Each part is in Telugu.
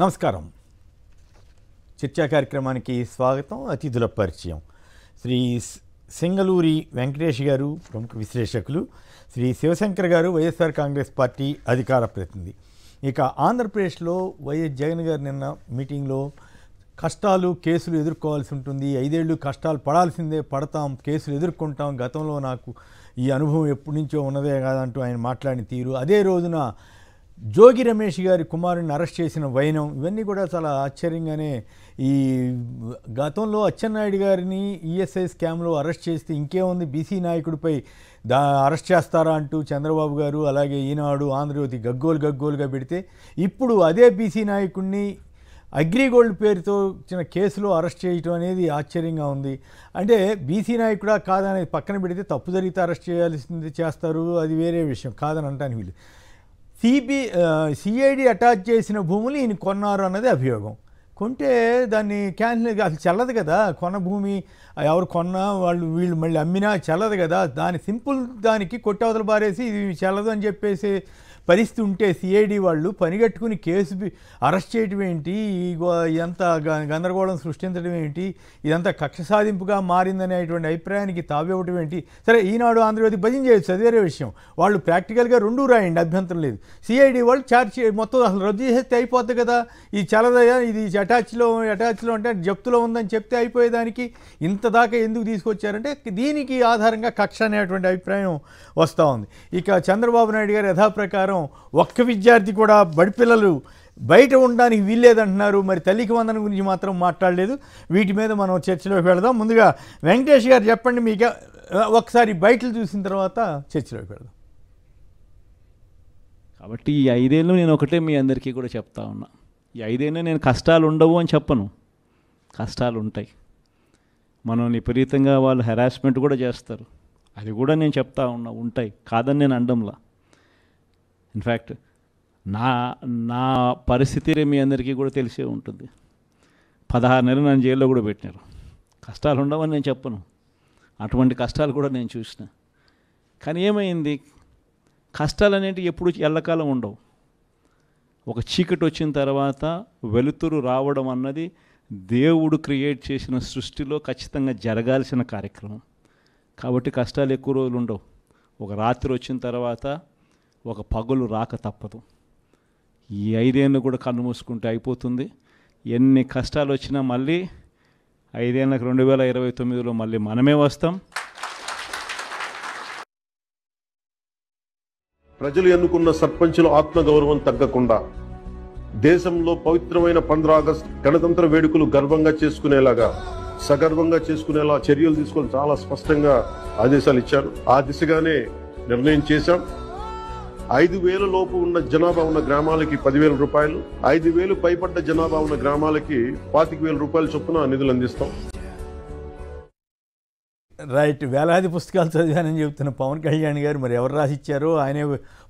నమస్కారం. చర్చా కార్యక్రమానికి స్వాగతం. అతిథుల పరిచయం. శ్రీ సింగళూరి వెంకటేష్ గారు, ప్రముఖ విశ్లేషకులు. శ్రీ శివశంకర్ గారు, వైఎస్ఆర్ కాంగ్రెస్ పార్టీ అధికార ప్రతినిధి. ఇక ఆంధ్రప్రదేశ్లో వైఎస్ జగన్ గారు నిన్న మీటింగ్లో కష్టాలు, కేసులు ఎదుర్కోవాల్సి ఉంటుంది, 5 ఏళ్ళు కష్టాలు పడాల్సిందే, పడతాం, కేసులు ఎదుర్కొంటాం, గతంలో నాకు ఈ అనుభవం ఎప్పటి నుంచో ఉన్నదే కాదంటూ ఆయన మాట్లాడిన తీరు, అదే రోజున జోగి రమేష్ గారి కుమారుడిని అరెస్ట్ చేసిన వైనం, ఇవన్నీ కూడా చాలా ఆశ్చర్యంగానే. ఈ గతంలో అచ్చెన్నాయుడు గారిని ఈఎస్ఐ స్కామ్లో అరెస్ట్ చేస్తే ఇంకేముంది, బీసీ నాయకుడిపై అరెస్ట్ చేస్తారా అంటూ చంద్రబాబు గారు, అలాగే ఈనాడు, ఆంధ్రజ్యోతి గగ్గోలుగా పెడితే, ఇప్పుడు అదే బీసీ నాయకుడిని అగ్రిగోల్డ్ పేరుతో ఇచ్చిన కేసులో అరెస్ట్ చేయటం అనేది ఆశ్చర్యంగా ఉంది. అంటే బీసీ నాయకుడా కాదనేది పక్కన పెడితే, తప్పు జరిగితే అరెస్ట్ చేయాల్సింది చేస్తారు, అది వేరే విషయం, కాదని అంటానికి వీళ్ళు. సిఐడి అటాచ్ చేసిన భూములు ఈయన కొన్నారు అన్నది అభియోగం. కొంటే దాన్ని క్యాన్సిల్, అసలు చెల్లదు కదా, కొన్న భూమి ఎవరు కొన్నా వీళ్ళు మళ్ళీ అమ్మినా చెల్లదు కదా, దాని సింపుల్ దానికి కొట్టవతలు బారేసి ఇది చెల్లదు అని చెప్పేసి పరిస్థితి ఉంటే సిఐడి వాళ్ళు పనిగట్టుకుని కేసు అరెస్ట్ చేయటం ఏంటి, ఇదంతా గందరగోళం సృష్టించడం ఏంటి, ఇదంతా కక్ష సాధింపుగా మారిందనేటువంటి అభిప్రాయానికి తావివ్వటం ఏంటి. సరే, ఈనాడు, ఆంధ్రజ్యోతి భజన చేయొచ్చు, అది వేరే విషయం, వాళ్ళు ప్రాక్టికల్గా రెండూ రాయండి, అభ్యంతరం లేదు. సిఐడి వాళ్ళు ఛార్జ్ మొత్తం అసలు రద్దు చేస్తే అయిపోద్ది కదా, ఇది చల్లదయ్యా, ఇది అటాచ్లో అంటే జప్తులో ఉందని చెప్తే అయిపోయేదానికి ఇంత దాకా ఎందుకు తీసుకొచ్చారంటే దీనికి ఆధారంగా కక్ష అనేటువంటి అభిప్రాయం వస్తూ ఉంది. ఇక చంద్రబాబు నాయుడు గారు యథాప్రకారం ఒక్క విద్యార్థి కూడా బడిపిల్లలు బయట ఉండడానికి వీల్లేదంటున్నారు. మరి తల్లికి వందనం గురించి మాత్రం మాట్లాడలేదు. వీటి మీద మనం చర్చలోకి వెళదాం. ముందుగా వెంకటేష్ గారు చెప్పండి, మీకు ఒకసారి బయటలు చూసిన తర్వాత చర్చలోకి వెళదాం. కాబట్టి ఈ 5 ఏళ్ళు నేను ఒకటే మీ అందరికీ కూడా చెప్తా ఉన్నా, ఈ 5 ఏళ్ళు నేను కష్టాలు ఉండవు అని చెప్పను, కష్టాలు ఉంటాయి. మనల్ని విపరీతంగా వాళ్ళు హెరాస్మెంట్ కూడా చేస్తారు, అది కూడా నేను చెప్తా ఉన్నా, ఉంటాయి, కాదని నేను అండంలా. ఇన్ఫ్యాక్ట్ నా పరిస్థితి మీ అందరికీ కూడా తెలిసే ఉంటుంది. 16 నెలలు నన్ను జైల్లో కూడా పెట్టినారు. కష్టాలు ఉండవని నేను చెప్పను, అటువంటి కష్టాలు కూడా నేను చూసిన. కానీ ఏమైంది, కష్టాలు అనేవి ఎప్పుడు ఎల్లకాలం ఉండవు. ఒక చీకటి వచ్చిన తర్వాత వెలుతురు రావడం అన్నది దేవుడు క్రియేట్ చేసిన సృష్టిలో ఖచ్చితంగా జరగాల్సిన కార్యక్రమం. కాబట్టి కష్టాలు ఎక్కువ రోజులు ఉండవు. ఒక రాత్రి వచ్చిన తర్వాత ఒక పగలు రాక తప్పదు. ఈ 5 ఏళ్ళు కూడా కన్ను మూసుకుంటే అయిపోతుంది. ఎన్ని కష్టాలు వచ్చినా మళ్ళీ 5 ఏళ్ళకి 2029లో మళ్ళీ మనమే వస్తాం. ప్రజలు ఎన్నుకున్న సర్పంచుల ఆత్మగౌరవం తగ్గకుండా దేశంలో పవిత్రమైన 15 ఆగస్టు గణతంత్ర వేడుకలు గర్వంగా చేసుకునేలాగా, సగర్వంగా చేసుకునేలా చర్యలు తీసుకొని చాలా స్పష్టంగా ఆదేశాలు ఇచ్చారు. ఆ దిశగానే నిర్ణయం చేశాం. 5,000 లోపు ఉన్న జనాభా ఉన్న గ్రామాలకి 10,000 రూపాయలు, 5,000 పైపడ్డ జనాభా ఉన్న గ్రామాలకి 25,000 రూపాయల చొప్పున నిధులు అందిస్తాం. రైట్. వేలాది పుస్తకాలు చదివానని చెబుతున్న పవన్ కళ్యాణ్ గారు మరి ఎవరు రాసిచ్చారో, ఆయనే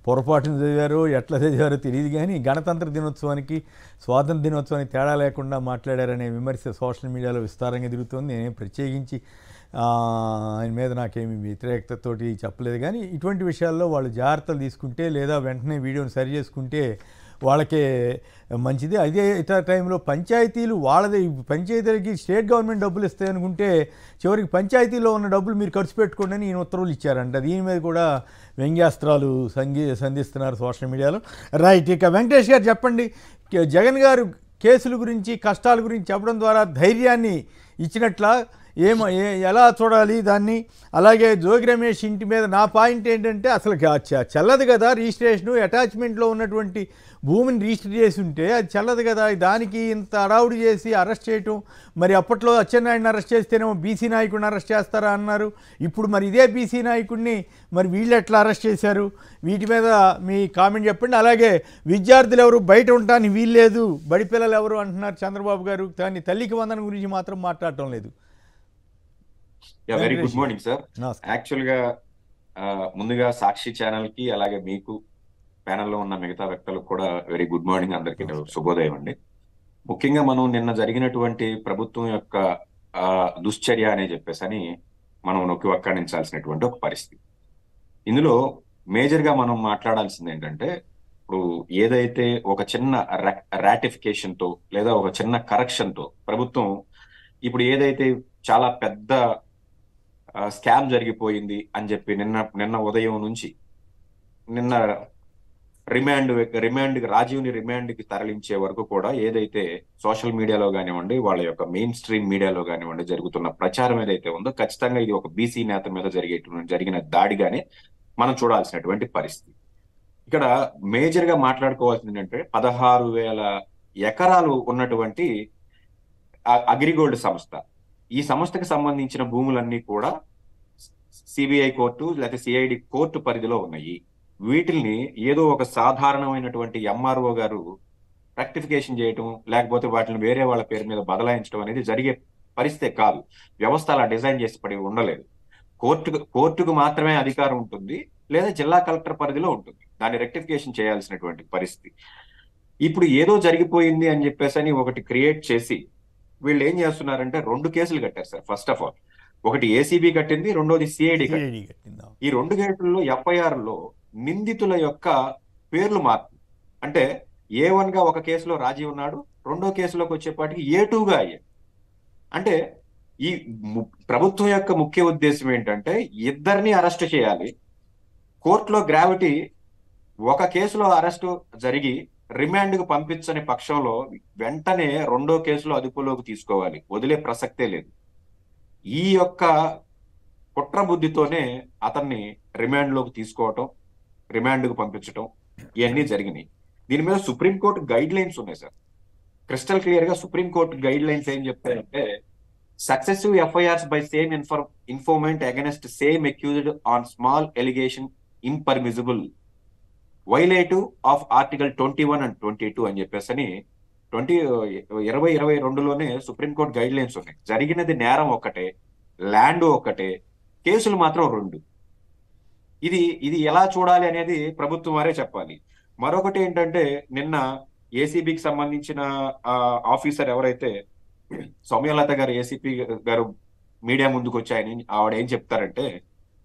పొరపాటును చదివారో, ఎట్లా చదివారో తెలియదు, కానీ గణతంత్ర దినోత్సవానికి, స్వాతంత్ర దినోత్సవానికి తేడా లేకుండా మాట్లాడారనే విమర్శ సోషల్ మీడియాలో విస్తారంగా తిరుగుతుంది. నేనేం ప్రత్యేకించి ఆయన మీద నాకేమి వ్యతిరేకతతోటి చెప్పలేదు, కానీ ఇటువంటి విషయాల్లో వాళ్ళు జాగ్రత్తలు తీసుకుంటే, లేదా వెంటనే వీడియోని సరి చేసుకుంటే వాళ్ళకే మంచిది. అదే ఇతర టైంలో పంచాయతీలు వాళ్ళది, పంచాయతీలకి స్టేట్ గవర్నమెంట్ డబ్బులు ఇస్తాయి అనుకుంటే చివరికి పంచాయతీలో ఉన్న డబ్బులు మీరు ఖర్చు పెట్టుకోండి అని ఈయన ఉత్తర్వులు ఇచ్చారంట. దీని మీద కూడా వ్యంగ్యాస్త్రాలు సంధిస్తున్నారు సోషల్ మీడియాలో. రైట్. ఇక వెంకటేష్ గారు చెప్పండి, జగన్ గారు కేసుల గురించి, కష్టాల గురించి చెప్పడం ద్వారా ధైర్యాన్ని ఇచ్చినట్ల ఎలా చూడాలి దాన్ని? అలాగే జోగి రమేష్ ఇంటి మీద నా పాయింట్ ఏంటంటే, అసలు చెల్లదు కదా, రిజిస్ట్రేషను అటాచ్మెంట్లో ఉన్నటువంటి భూమిని రిజిస్టర్ చేసి ఉంటే అది చెల్లదు కదా, దానికి ఇంత అడావుడి చేసి అరెస్ట్ చేయటం. మరి అప్పట్లో అచ్చెన్నాయుడిని అరెస్ట్ చేస్తేనేమో బీసీ నాయకుడిని అరెస్ట్ చేస్తారా అన్నారు, ఇప్పుడు మరి ఇదే బీసీ నాయకుడిని మరి వీళ్ళు ఎట్లా అరెస్ట్ చేశారు? వీటి మీద మీ కామెంట్ చెప్పండి. అలాగే విద్యార్థులు ఎవరు బయట ఉండటానికి వీల్లేదు, బడి పిల్లలు ఎవరు అంటున్నారు చంద్రబాబు గారు, కానీ తల్లికి వందనం గురించి మాత్రం మాట్లాడటం లేదు. Very good morning sir. Actual గా ముందుగా సాక్షి ఛానల్ కి, అలాగే మీకు ప్యానెల్లో ఉన్న మిగతా వ్యక్తులకు కూడా వెరీ గుడ్ మార్నింగ్, అందరికీ శుభోదయం అండి. ముఖ్యంగా మనం నిన్న జరిగినటువంటి ప్రభుత్వం యొక్క దుశ్చర్య అనే చెప్పేసి మనం నొక్కి వక్కాణించాల్సినటువంటి ఒక పరిస్థితి. ఇందులో మేజర్ గా మనం మాట్లాడాల్సింది ఏంటంటే, ఇప్పుడు ఏదైతే ఒక చిన్న రాటిఫికేషన్ తో లేదా ఒక చిన్న కరెక్షన్ తో ప్రభుత్వం ఇప్పుడు ఏదైతే చాలా పెద్ద స్కామ్ జరిగిపోయింది అని చెప్పి నిన్న ఉదయం నుంచి నిన్న రాజీవ్ని రిమాండ్కి తరలించే వరకు కూడా ఏదైతే సోషల్ మీడియాలో కానివ్వండి, వాళ్ళ యొక్క మెయిన్ స్ట్రీమ్ మీడియాలో కానివ్వండి జరుగుతున్న ప్రచారం ఏదైతే ఉందో ఖచ్చితంగా ఇది ఒక బీసీ నేత మీద జరిగిన దాడిగానే మనం చూడాల్సినటువంటి పరిస్థితి. ఇక్కడ మేజర్ గా మాట్లాడుకోవాల్సింది ఏంటంటే 16,000 ఎకరాలు ఉన్నటువంటి అగ్రిగోల్డ్ సంస్థ, ఈ సంస్థకి సంబంధించిన భూములన్నీ కూడా సిబిఐ కోర్టు లేకపోతే సిఐడి కోర్టు పరిధిలో ఉన్నాయి. వీటిల్ని ఏదో ఒక సాధారణమైనటువంటి ఎంఆర్ఓ గారు రెక్టిఫికేషన్ చేయటం లేకపోతే వాటిని వేరే వాళ్ళ పేరు మీద బదలాయించడం అనేది జరిగే పరిస్థితే కాదు. వ్యవస్థ అలా డిజైన్ చేసి పడి ఉండలేదు. కోర్టుకు మాత్రమే అధికారం ఉంటుంది, లేదా జిల్లా కలెక్టర్ పరిధిలో ఉంటుంది దాన్ని రెక్టిఫికేషన్ చేయాల్సినటువంటి పరిస్థితి. ఇప్పుడు ఏదో జరిగిపోయింది అని చెప్పేసి ఒకటి క్రియేట్ చేసి వీళ్ళు ఏం చేస్తున్నారంటే 2 కేసులు కట్టారు సార్. ఫస్ట్ ఆఫ్ ఆల్ ఒకటి ఏసీబీ కట్టింది, రెండోది సిఐడి కట్టింది. ఈ 2 కేసుల్లో ఎఫ్ఐఆర్ లో నిందితుల యొక్క పేర్లు మార్పు, అంటే A1 గా ఒక కేసులో రాజీవ్ ఉన్నాడు, రెండో కేసులోకి వచ్చేపాటికి A2 గా అయ్యాడు. అంటే ఈ ప్రభుత్వం యొక్క ముఖ్య ఉద్దేశం ఏంటంటే ఇద్దరిని అరెస్ట్ చేయాలి. కోర్టులో గ్రావిటీ ఒక కేసులో అరెస్టు జరిగి రిమాండ్కు పంపించని పక్షంలో వెంటనే రెండో కేసులో అదుపులోకి తీసుకోవాలి, వదిలే ప్రసక్తే లేదు. ఈ యొక్క కుట్ర బుద్ధితోనే అతన్ని రిమాండ్లోకి తీసుకోవటం, రిమాండ్కు పంపించటం ఇవన్నీ జరిగినాయి. దీని మీద సుప్రీంకోర్టు గైడ్ లైన్స్ ఉన్నాయి సార్. క్రిస్టల్ క్లియర్ గా సుప్రీంకోర్టు గైడ్ లైన్స్ ఏం చెప్తారంటే successive FIRs by same informant against same accused on small allegation impermissible violative of article 21 and 22 అని చెప్పేసి 2022లోనే సుప్రీంకోర్టు గైడ్ లైన్స్ ఉన్నాయి. జరిగినది నేరం ఒక్కటే, ల్యాండ్ ఒక్కటే, కేసులు మాత్రం 2. ఇది ఎలా చూడాలి అనేది ప్రభుత్వం వారే చెప్పాలి. మరొకటి ఏంటంటే నిన్న ఏసీబీకి సంబంధించిన ఆఫీసర్ ఎవరైతే సౌమ్యలత గారు, ఏసీపీ గారు మీడియా ముందుకు వచ్చాయని ఆవిడ ఏం చెప్తారంటే,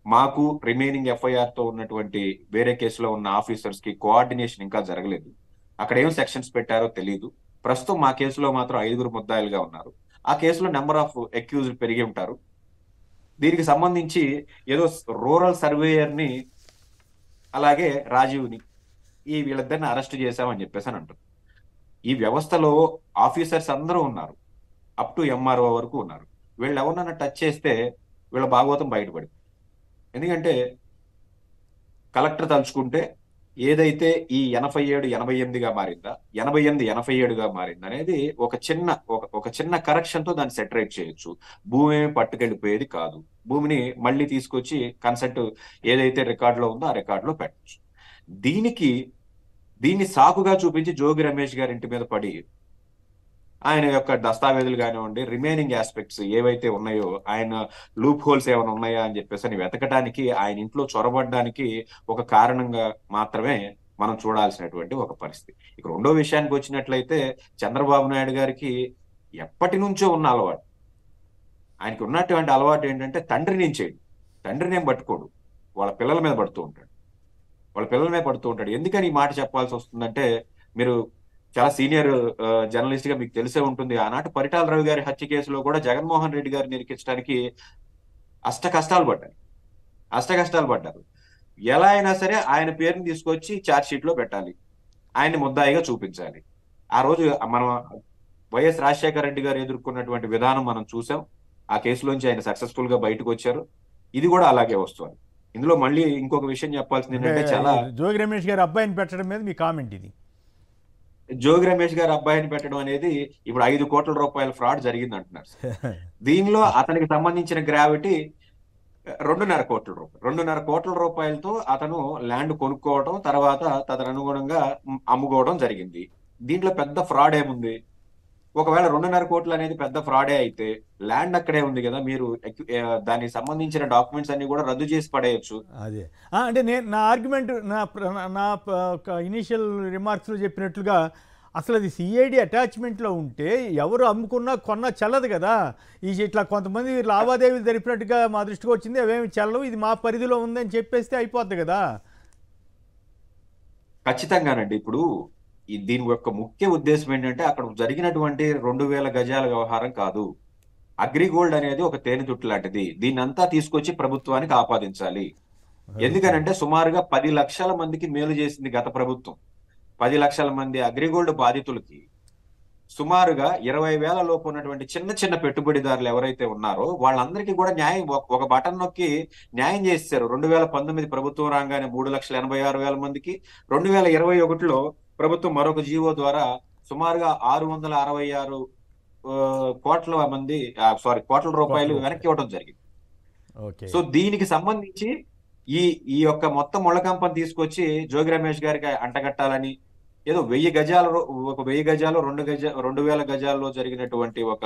మాకు రిమైనింగ్ ఎఫ్ఐఆర్ తో ఉన్నటువంటి వేరే కేసులో ఉన్న ఆఫీసర్స్ కి కోఆర్డినేషన్ ఇంకా జరగలేదు, అక్కడ ఏం సెక్షన్స్ పెట్టారో తెలియదు. ప్రస్తుతం మా కేసులో మాత్రం 5 ముద్దాయిలుగా ఉన్నారు. ఆ కేసులో నెంబర్ ఆఫ్ అక్యూజ్డ్ పెరిగి ఉంటారు. దీనికి సంబంధించి ఏదో రూరల్ సర్వేయర్ ని అలాగే రాజీవ్ని వీళ్ళిద్దరిని అరెస్ట్ చేశామని చెప్పేసి అని అంటారు. ఈ వ్యవస్థలో ఆఫీసర్స్ అందరూ ఉన్నారు, అప్ టు ఎంఆర్ఓ వరకు ఉన్నారు. వీళ్ళు ఎవరినైనా టచ్ చేస్తే వీళ్ళ భాగవతం బయటపడి, ఎందుకంటే కలెక్టర్ తలుచుకుంటే ఏదైతే ఈ 87 88గా మారిందా, 88 87గా మారింది అనేది ఒక చిన్న కరెక్షన్ తో దాన్ని సెటరేట్ చేయొచ్చు. భూమి పట్టుకెళ్ళిపోయేది కాదు, భూమిని మళ్ళీ తీసుకొచ్చి కన్సెంట్ ఏదైతే రికార్డులో ఉందో ఆ రికార్డులో పెట్టచ్చు. దీన్ని సాకుగా చూపించి జోగి రమేష్ గారి ఇంటి మీద పడి ఆయన యొక్క దస్తావేజులు కానివ్వండి, రిమైనింగ్ ఆస్పెక్ట్స్ ఏవైతే ఉన్నాయో, ఆయన లూప్ హోల్స్ ఏమైనా ఉన్నాయా అని చెప్పేసి అని వెతకడానికి, ఆయన ఇంట్లో చొరబడ్డానికి ఒక కారణంగా మాత్రమే మనం చూడాల్సినటువంటి ఒక పరిస్థితి. ఇక రెండో విషయానికి వచ్చినట్లయితే చంద్రబాబు నాయుడు గారికి ఎప్పటి నుంచో ఉన్న అలవాటు, ఆయనకి ఉన్నటువంటి అలవాటు ఏంటంటే తండ్రిని ఏం పట్టుకోడు, వాళ్ళ పిల్లల మీద పడుతూ ఉంటాడు. ఎందుకని ఈ మాట చెప్పాల్సి వస్తుందంటే, మీరు చాలా సీనియర్ జర్నలిస్ట్ గా మీకు తెలిసే ఉంటుంది, ఆనాటి పరిటాల రవి గారి హత్య కేసులో కూడా జగన్మోహన్ రెడ్డి గారిని నిరికించడానికి అష్ట కష్టాలు పడ్డారు. ఎలా అయినా సరే ఆయన పేరుని తీసుకొచ్చి ఛార్జ్ షీట్ లో పెట్టాలి, ఆయన్ని ముద్దాయిగా చూపించాలి. ఆ రోజు మనం వైఎస్ రాజశేఖర రెడ్డి గారు ఎదుర్కొన్నటువంటి విధానం మనం చూసాం. ఆ కేసులోంచి ఆయన సక్సెస్ఫుల్ గా బయటకు వచ్చారు. ఇది కూడా అలాగే వస్తుంది. ఇందులో మళ్ళీ ఇంకొక విషయం చెప్పాల్సింది ఏంటంటే, చాలా జోగి రమేష్ గారి అబ్బాయిని పెట్టడం మీద మీ కామెంట్ ఇది. జోగి రమేష్ గారి అబ్బాయిని పెట్టడం అనేది ఇప్పుడు 5 కోట్ల రూపాయల ఫ్రాడ్ జరిగింది అంటున్నారు. దీనిలో అతనికి సంబంధించిన గ్రావిటీ 2.5 కోట్ల రూపాయలతో అతను ల్యాండ్ కొనుక్కోవడం, తర్వాత తదనుగుణంగా అమ్ముకోవడం జరిగింది. దీంట్లో పెద్ద ఫ్రాడ్ ఏముంది? ఒకవేళ 2.5 కోట్లు అనేది పెద్ద ఫ్రాడే అయితే ల్యాండ్ అక్కడే ఉంది కదా, మీరు దానికి సంబంధించిన డాక్యుమెంట్స్ అన్ని కూడా రద్దు చేసి పడేయచ్చు. అదే అంటే నా ఆర్గ్యుమెంట్, నా ఇనీషియల్ రిమార్క్స్లో చెప్పినట్లుగా అసలు అది సిఐడి అటాచ్మెంట్లో ఉంటే ఎవరు అమ్ముకున్నా కొన్నా చెల్లదు కదా. ఇట్లా కొంతమంది లావాదేవీలు జరిపినట్టుగా మా దృష్టికి వచ్చింది, అవేమి చెల్లవు, ఇది మా పరిధిలో ఉందని చెప్పేస్తే అయిపోద్ది కదా. ఖచ్చితంగానండి. ఇప్పుడు దీని యొక్క ముఖ్య ఉద్దేశం ఏంటంటే అక్కడ జరిగినటువంటి 2000 గజాల వ్యవహారం కాదు. అగ్రిగోల్డ్ అనేది ఒక తేనెతుట్టు లాంటిది. దీన్నంతా తీసుకొచ్చి ప్రభుత్వానికి ఆపాదించాలి. ఎందుకనంటే సుమారుగా 10 లక్షల మందికి మేలు చేసింది గత ప్రభుత్వం. 10 లక్షల మంది అగ్రిగోల్డ్ బాధితులకి సుమారుగా 20,000 లోపు ఉన్నటువంటి చిన్న చిన్న పెట్టుబడిదారులు ఎవరైతే ఉన్నారో వాళ్ళందరికీ కూడా న్యాయం ఒక బటన్ నొక్కి న్యాయం చేశారు. 2019 ప్రభుత్వం రాగానే 3,86,000 మందికి, 2021లో ప్రభుత్వం మరొక జీవో ద్వారా సుమారుగా 666 కోట్ల రూపాయలు వెనక్కి ఇవ్వడం జరిగింది. సో దీనికి సంబంధించి ఈ యొక్క మొత్తం ముళ్ళకంపని తీసుకొచ్చి జోగి రమేష్ గారికి అంటగట్టాలని ఏదో 1000 గజాలు 2,000 గజాల్లో జరిగినటువంటి ఒక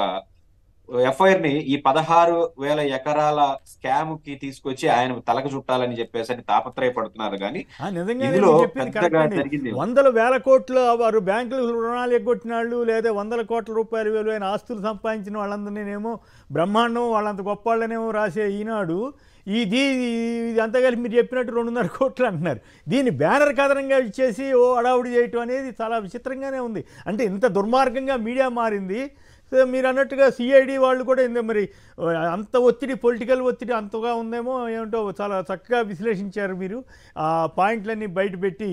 ఎఫ్ఐఆర్ ని ఈ 16,000 ఎకరాల స్కామ్ కి తీసుకొచ్చి ఆయన తలకు చుట్టాలని చెప్పేసి తాపత్రయపడుతున్నారు. కానీ ఇందులో పెద్దగా జరిగింది 100,000 కోట్లు వారు బ్యాంకులు రుణాలు ఎగ్గొట్టిన వాళ్ళు లేదా 100 కోట్ల రూపాయలు విలువైన ఆస్తులు సంపాదించిన వాళ్ళందరినేమో బ్రహ్మాండం వాళ్ళంత గొప్ప వాళ్ళనేమో రాసే ఈనాడు ఇది అంతా కలిసి మీరు చెప్పినట్టు 2.5 కోట్లు అంటున్నారు. దీన్ని బ్యానర్ కథనంగా ఇచ్చేసి అడావుడి చేయటం అనేది చాలా విచిత్రంగానే ఉంది. అంటే ఇంత దుర్మార్గంగా మీడియా మారింది. మీరు అన్నట్టుగా సిఐడి వాళ్ళు కూడా మరి అంత ఒత్తిడి, పొలిటికల్ ఒత్తిడి అంతగా ఉందేమో ఏమిటో చాలా చక్కగా విశ్లేషించారు మీరు. ఆ పాయింట్లన్నీ బయటపెట్టి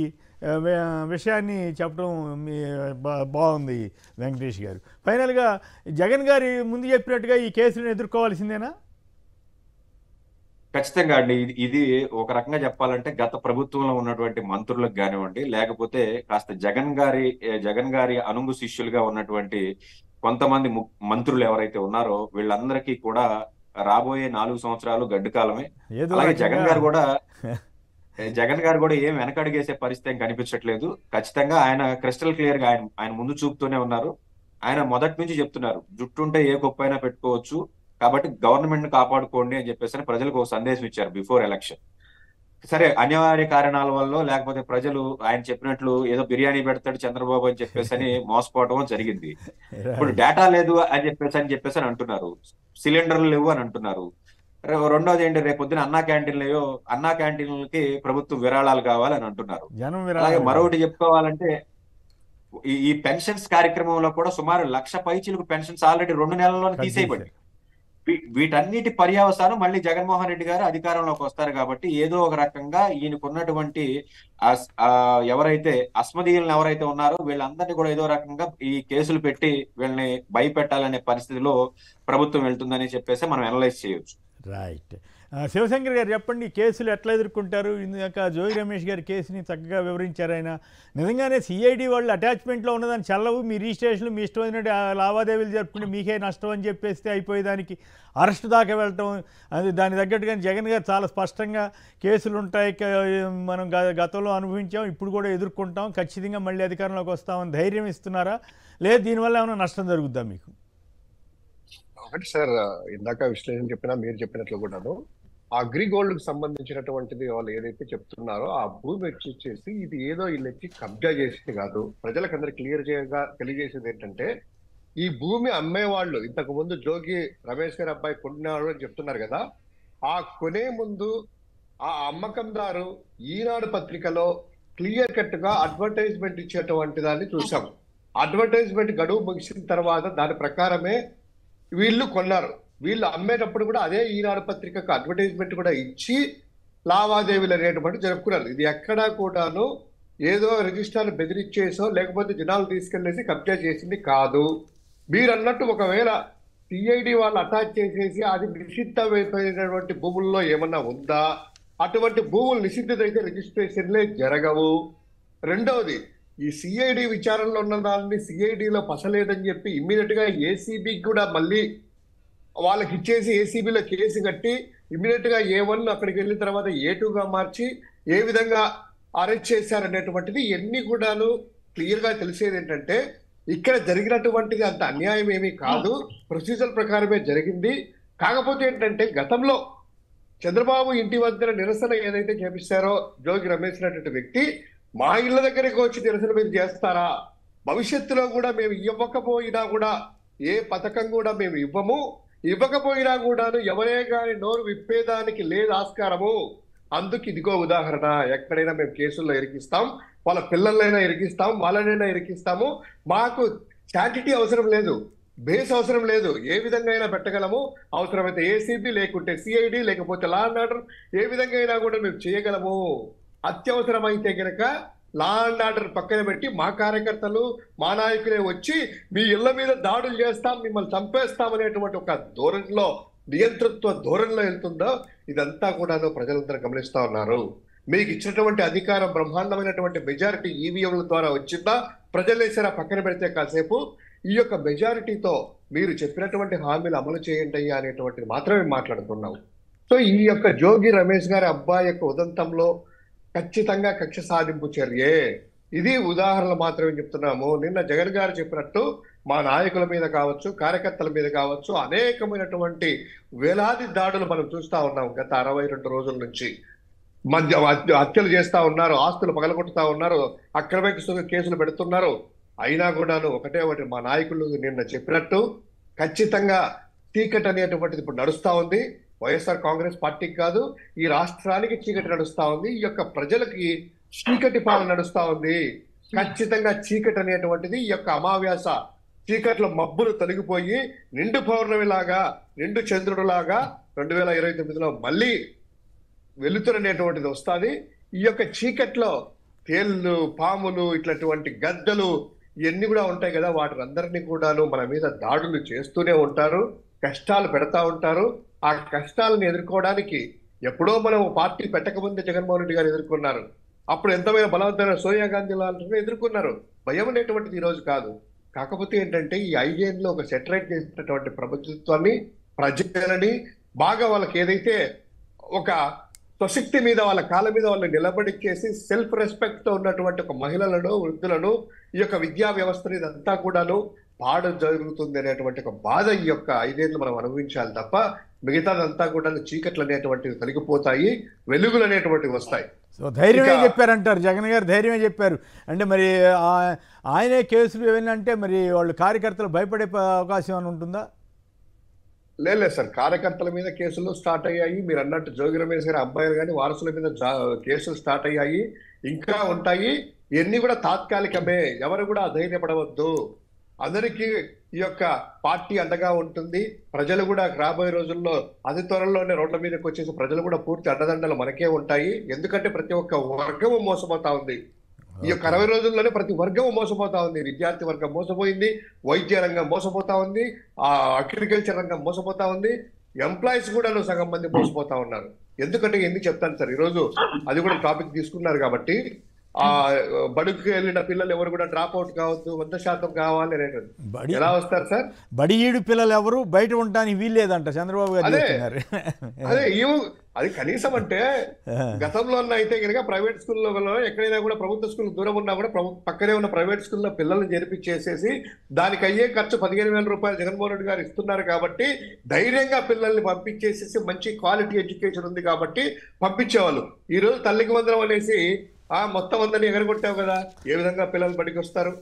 విషయాన్ని చెప్పడం బాగుంది వెంకటేష్ గారు. ఫైనల్గా జగన్ గారి ముందు చెప్పినట్టుగా ఈ కేసులను ఎదుర్కోవాల్సిందేనా? ఖచ్చితంగా అండి. ఇది ఒక రకంగా చెప్పాలంటే గత ప్రభుత్వంలో ఉన్నటువంటి మంత్రులకు కానివ్వండి, లేకపోతే కాస్త జగన్ గారి అనుంగు శిష్యులుగా ఉన్నటువంటి కొంతమంది మంత్రులు ఎవరైతే ఉన్నారో వీళ్ళందరికీ కూడా రాబోయే 4 సంవత్సరాలు గడ్డు కాలమే. అలాగే జగన్ గారు కూడా ఏం వెనకడుగేసే పరిస్థితి ఏం కనిపించట్లేదు. ఖచ్చితంగా ఆయన క్రిస్టల్ క్లియర్ గా ఆయన ముందు చూపుతూనే ఉన్నారు. ఆయన మొదటి నుంచి చెప్తున్నారు, జుట్టుంటే ఏ గొప్పైనా పెట్టుకోవచ్చు, కాబట్టి గవర్నమెంట్ ని కాపాడుకోండి అని చెప్పేసి ప్రజలకు ఒక సందేశం ఇచ్చారు బిఫోర్ ఎలక్షన్. సరే, అనివార్య కారణాల వల్ల లేకపోతే ప్రజలు ఆయన చెప్పినట్లు ఏదో బిర్యానీ పెడతాడు చంద్రబాబు అని చెప్పేసి మోసపోవటం జరిగింది. ఇప్పుడు డేటా లేదు అని చెప్పేసి అంటున్నారు, సిలిండర్లు లేవు అని అంటున్నారు. రెండోది ఏంటి, రేపు పొద్దున అన్నా క్యాంటీన్లకి ప్రభుత్వం విరాళాలు కావాలని అంటున్నారు. అలాగే మరొకటి చెప్పుకోవాలంటే ఈ పెన్షన్స్ కార్యక్రమంలో కూడా సుమారు 1,00,000 పైచీలకు పెన్షన్స్ ఆల్రెడీ 2 నెలల్లోనే తీసేయబడి. వీటన్నిటి పర్యవసానం మళ్ళీ జగన్మోహన్ రెడ్డి గారు అధికారంలోకి వస్తారు. కాబట్టి ఏదో ఒక రకంగా ఈయనకున్నటువంటి ఎవరైతే అస్మదీయులను ఎవరైతే ఉన్నారో వీళ్ళందరినీ కూడా ఏదో రకంగా ఈ కేసులు పెట్టి వీళ్ళని భయపెట్టాలనే పరిస్థితిలో ప్రభుత్వం వెళ్తుందని చెప్పేసి మనం అనలైజ్ చేయొచ్చు. రైట్. శివశంకర్ గారు చెప్పండి, కేసులు ఎట్లా ఎదుర్కొంటారు? ఇందాక జోగి రమేష్ గారి కేసుని చక్కగా వివరించారు. ఆయన నిజంగానే సిఐడి వాళ్ళు అటాచ్మెంట్లో ఉన్నదాన్ని చల్లవు, మీ రిజిస్ట్రేషన్లు మీ ఇష్టమైనట్టు లావాదేవీలు జరుపుకుంటే మీకే నష్టం అని చెప్పేస్తే అయిపోయేదానికి అరెస్ట్ దాకా వెళ్ళటం, అది దాని తగ్గట్టుగా జగన్ గారు చాలా స్పష్టంగా కేసులు ఉంటాయి, మనం గతంలో అనుభవించాం, ఇప్పుడు కూడా ఎదుర్కొంటాం, ఖచ్చితంగా మళ్ళీ అధికారంలోకి వస్తామని ధైర్యం ఇస్తున్నారా? లేదు దీనివల్ల ఏమైనా నష్టం జరుగుద్దా మీకు? ఒకటి సార్, ఇందాక విశ్లేషణ చెప్పినా మీరు చెప్పినట్లు కూడాను అగ్రిగోల్డ్ కు సంబంధించినటువంటిది వాళ్ళు ఏదైతే చెప్తున్నారో ఆ భూమి వచ్చేసి ఇది ఏదో వీళ్ళు వచ్చి కబ్జా చేసేది కాదు. ప్రజలకు అందరు క్లియర్ చేయగా తెలియజేసేది ఏంటంటే ఈ భూమి అమ్మేవాళ్ళు ఇంతకు ముందు జోగి రమేష్ గారి అబ్బాయి కొన్నాడు అని చెప్తున్నారు కదా, ఆ కొనే ముందు ఆ అమ్మకందారు ఈనాడు పత్రికలో క్లియర్ కట్ గా అడ్వర్టైజ్మెంట్ ఇచ్చేటువంటి దాన్ని చూసాం. అడ్వర్టైజ్మెంట్ గడువు ముగిసిన తర్వాత దాని ప్రకారమే వీళ్ళు కొన్నారు. వీళ్ళు అమ్మేటప్పుడు కూడా అదే ఈనాడు పత్రికకు అడ్వర్టైజ్మెంట్ కూడా ఇచ్చి లావాదేవీలు అనేటువంటి జరుపుకున్నారు. ఇది ఎక్కడా కూడాను ఏదో రిజిస్టర్ బెదిరించేసో లేకపోతే జనాలు తీసుకెళ్లేసి కబ్జా చేసింది కాదు. మీరు అన్నట్టు ఒకవేళ సిఐడి వాళ్ళు అటాచ్ చేసేసి అది నిషిద్ధమైపోయినటువంటి భూముల్లో ఏమన్నా ఉందా, అటువంటి భూములు నిషిద్ధమైతే రిజిస్ట్రేషన్లే జరగవు. రెండవది, ఈ సిఐడి విచారణలో ఉన్న దాన్ని సిఐడిలో పసలేదని చెప్పి ఇమ్మీడియట్ గా ఏసీబీకి కూడా మళ్ళీ వాళ్ళకి ఇచ్చేసి ఏసీబీలో కేసు కట్టి ఇమ్మీడియట్ గా A1 అక్కడికి వెళ్ళిన తర్వాత A2గా మార్చి ఏ విధంగా అరెస్ట్ చేశారనేటువంటిది ఎన్ని కూడాను క్లియర్ గా తెలిసేది ఏంటంటే ఇక్కడ జరిగినటువంటిది అంత అన్యాయం ఏమీ కాదు, ప్రొసీజర్ ప్రకారమే జరిగింది. కాకపోతే ఏంటంటే గతంలో చంద్రబాబు ఇంటి వద్ద నిరసన ఏదైతే చేపిస్తారో జోగి రమేష్ అనేటువంటి వ్యక్తి మా ఇళ్ళ దగ్గరికి వచ్చి నిరసన మీరు చేస్తారా, భవిష్యత్తులో కూడా మేము ఇవ్వకపోయినా కూడా ఏ పథకం కూడా మేము ఇవ్వకపోయినా కూడాను ఎవరే కానీ నోరు విప్పేదానికి లేదు ఆస్కారము అందుకు ఇదిగో ఉదాహరణ. ఎక్కడైనా మేము కేసుల్లో ఇరికిస్తాం, వాళ్ళ పిల్లలైనా ఇరికిస్తాం, వాళ్ళనైనా ఇరికిస్తాము. మాకు శాంటిటీ అవసరం లేదు, బేస్ అవసరం లేదు, ఏ విధంగా అయినా పెట్టగలము. అవసరమైతే ఏసీబీ లేకుంటే సిఐడి లేకపోతే లా అండ్ ఆర్డర్ ఏ విధంగా అయినా కూడా మేము చేయగలము. అత్యవసరమైతే గనక లా అండ్ ఆర్డర్ పక్కన పెట్టి మా కార్యకర్తలు మా నాయకులే వచ్చి మీ ఇళ్ల మీద దాడులు చేస్తాం, మిమ్మల్ని చంపేస్తాం అనేటువంటి ఒక ధోరణిలో, నియంతృత్వ ధోరణిలో వెళ్తుందో ఇదంతా కూడా ప్రజలందరూ గమనిస్తా ఉన్నారు. మీకు ఇచ్చినటువంటి అధికారం బ్రహ్మాండమైనటువంటి మెజారిటీ ఈవీఎంల ద్వారా వచ్చిందా, ప్రజలేసారా పక్కన పెడితే కాసేపు ఈ యొక్క మెజారిటీతో మీరు చెప్పినటువంటి హామీలు అమలు చేయండి అనేటువంటిది మాత్రమే మాట్లాడుతున్నాం. సో ఈ యొక్క జోగి రమేష్ గారి అబ్బాయి యొక్క ఉదంతంలో ఖచ్చితంగా కక్ష సాధింపు చర్యే. ఇది ఉదాహరణలు మాత్రమే చెప్తున్నాము. నిన్న జగన్ గారు చెప్పినట్టు మా నాయకుల మీద కావచ్చు, కార్యకర్తల మీద కావచ్చు, అనేకమైనటువంటి వేలాది దాడులు మనం చూస్తా ఉన్నాం గత 62 రోజుల నుంచి. హత్యలు చేస్తా ఉన్నారు, ఆస్తులు పగలగొట్టుతా ఉన్నారు, అక్రమ కేసులు పెడుతున్నారు. అయినా కూడాను ఒకటే ఒకటి, మా నాయకులు నిన్న చెప్పినట్టు ఖచ్చితంగా చీకటి అనేటువంటిది ఇప్పుడు నడుస్తా ఉంది. వైఎస్ఆర్ కాంగ్రెస్ పార్టీకి కాదు, ఈ రాష్ట్రానికి చీకటి నడుస్తా ఉంది. ఈ యొక్క ప్రజలకి చీకటి పాలన నడుస్తా ఉంది. ఖచ్చితంగా చీకటి అనేటువంటిది ఈ యొక్క అమావాస్య చీకట్ల మబ్బులు తొలగిపోయి నిండు పౌర్ణమి లాగా, నిండు చంద్రుడు లాగా 2029లో మళ్ళీ వెలుతురు అనేటువంటిది వస్తుంది. ఈ యొక్క చీకట్లో తేళ్లు, పాములు, ఇట్లాంటి గద్దలు ఇవన్నీ కూడా ఉంటాయి కదా, వాటి అందరినీ కూడాను మన మీద దాడులు చేస్తూనే ఉంటారు, కష్టాలు పెడతా ఉంటారు. ఆ కష్టాలను ఎదుర్కోవడానికి ఎప్పుడో మనం పార్టీ పెట్టకముందే జగన్మోహన్ రెడ్డి గారు ఎదుర్కొన్నారు. అప్పుడు ఎంతమైన బలవంతమైన సోనియా గాంధీ లాంటి ఎదుర్కొన్నారు. భయం అనేటువంటిది ఈ రోజు కాదు. కాకపోతే ఏంటంటే ఈ 5 ఏళ్ళలో ఒక సెటరేట్ చేసినటువంటి ప్రభుత్వాన్ని, ప్రజలని బాగా వాళ్ళకి ఏదైతే ఒక స్వశక్తి మీద, వాళ్ళ కాళ్ళ మీద వాళ్ళు నిలబడిచ్చేసి సెల్ఫ్ రెస్పెక్ట్ తో ఉన్నటువంటి ఒక మహిళలను, వృద్ధులను, ఈ యొక్క విద్యా వ్యవస్థని ఇదంతా కూడాను పాడు జరుగుతుంది అనేటువంటి ఒక బాధ ఈ యొక్క 5 ఏళ్ళు మనం అనుభవించాలి తప్ప మిగతాదంతా కూడా చీకట్లు అనేటువంటివి తొలగిపోతాయి, వెలుగులు అనేటువంటివి వస్తాయి. సో ధైర్యమే చెప్పారంటారు, జగన్ గారు ధైర్యమే చెప్పారు. అంటే మరి ఆయనే కేసులు ఏమైనా అంటే మరి వాళ్ళు కార్యకర్తలు భయపడే అవకాశం అని ఉంటుందా? లేదు సార్, కార్యకర్తల మీద కేసులు స్టార్ట్ అయ్యాయి. మీరు అన్నట్టు జోగి రమేష్ గారి అబ్బాయిలు కానీ వారసుల మీద కేసులు స్టార్ట్ అయ్యాయి, ఇంకా ఉంటాయి. ఇవన్నీ కూడా తాత్కాలికమే. ఎవరు కూడా అధైర్యపడవద్దు. అందరికీ ఈ యొక్క పార్టీ అండగా ఉంటుంది. ప్రజలు కూడా రాబోయే రోజుల్లో అతి త్వరలోనే రోడ్ల మీదకి వచ్చేసి ప్రజలు కూడా పూర్తి అండదండలు మనకే ఉంటాయి. ఎందుకంటే ప్రతి ఒక్క వర్గము మోసపోతా ఉంది. ఈ యొక్క 60 రోజుల్లోనే ప్రతి వర్గం మోసపోతా ఉంది. విద్యార్థి వర్గం మోసపోయింది, వైద్య రంగం మోసపోతా ఉంది, అగ్రికల్చర్ రంగం మోసపోతా ఉంది, ఎంప్లాయీస్ కూడా సగం మంది మోసపోతా ఉన్నారు. ఎందుకంటే ఎందుకు చెప్తాను సార్, ఈరోజు అది కూడా టాపిక్ తీసుకున్నారు కాబట్టి, బడికి వెళ్ళిన పిల్లలు ఎవరు కూడా డ్రాప్ అవుట్ కావద్దు, 100% కావాలి అనేటువంటి. ఎలా వస్తారు సార్? బడి ఈడు పిల్లలు ఎవరు బయట ఉండడానికి వీల్లేదంట చంద్రబాబు గారు. అదే అది కనీసం అంటే గతంలో అయితే కనుక ప్రైవేట్ స్కూల్లో ఎక్కడైనా కూడా ప్రభుత్వ స్కూల్ దూరం ఉన్నా కూడా పక్కనే ఉన్న ప్రైవేట్ స్కూల్లో పిల్లల్ని చేర్పించేసేసి దానికి అయ్యే ఖర్చు 15,000 రూపాయలు జగన్మోహన్ రెడ్డి గారు ఇస్తున్నారు కాబట్టి ధైర్యంగా పిల్లల్ని పంపించేసేసి మంచి క్వాలిటీ ఎడ్యుకేషన్ ఉంది కాబట్టి పంపించేవాళ్ళు. ఈ రోజు తల్లికి వందనం అనేసి మొత్తం అందరినీ ఎగరగొట్టావు కదా, ఏ విధంగా పిల్లలు బడికి వస్తారు?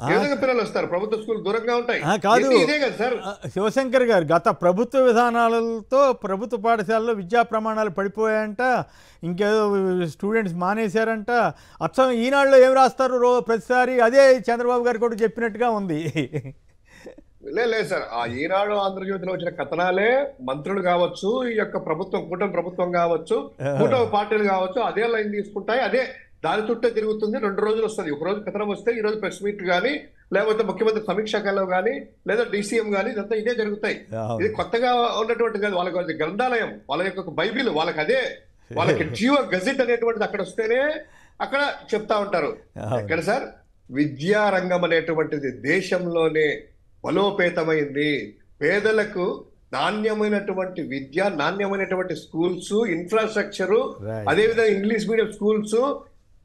ఏ విధంగా పిల్లలు వస్తారు? ప్రభుత్వ స్కూల్ దూరంగా ఉంటాయి. కాదు ఇదే కదా సార్ శివశంకర్ గారు, గత ప్రభుత్వ విధానాలతో ప్రభుత్వ పాఠశాలలో విద్యా ప్రమాణాలు పడిపోయాయంట, ఇంకేదో స్టూడెంట్స్ మానేశారంట. అచ్చం ఈనాడులో ఏం రాస్తారు ప్రతిసారి అదే చంద్రబాబు గారు కూడా చెప్పినట్టుగా ఉంది. లేదు సార్, ఈనాడు ఆంధ్రజ్యోతిలో వచ్చిన కథనాలే మంత్రులు కావచ్చు, ఈ యొక్క కూటమి ప్రభుత్వం కావచ్చు, కూటమి పార్టీలు కావచ్చు, అదే లైన్ తీసుకుంటాయి, అదే దాని చుట్టే తిరుగుతుంది. 2 రోజులు వస్తుంది. ఒక రోజు కథనం వస్తే ఈ రోజు ప్రెస్ మీట్ కానీ, లేకపోతే ముఖ్యమంత్రి సమీక్షలో కానీ, లేదా DCM కానీ, ఇదంతా ఇదే జరుగుతాయి. ఇది కొత్తగా ఉన్నటువంటి కాదు. వాళ్ళకి గ్రంథాలయం, వాళ్ళ యొక్క బైబిల్, వాళ్ళకి అదే, వాళ్ళకి జీవ గజెట్ అనేటువంటిది అక్కడ వస్తేనే అక్కడ చెప్తా ఉంటారు. ఎక్కడ సార్ విద్యా రంగం అనేటువంటిది దేశంలోనే బలోపేతమైంది. పేదలకు నాణ్యమైనటువంటి విద్య, నాణ్యమైనటువంటి స్కూల్స్, ఇన్ఫ్రాస్ట్రక్చరు, అదేవిధంగా ఇంగ్లీష్ మీడియం స్కూల్స్,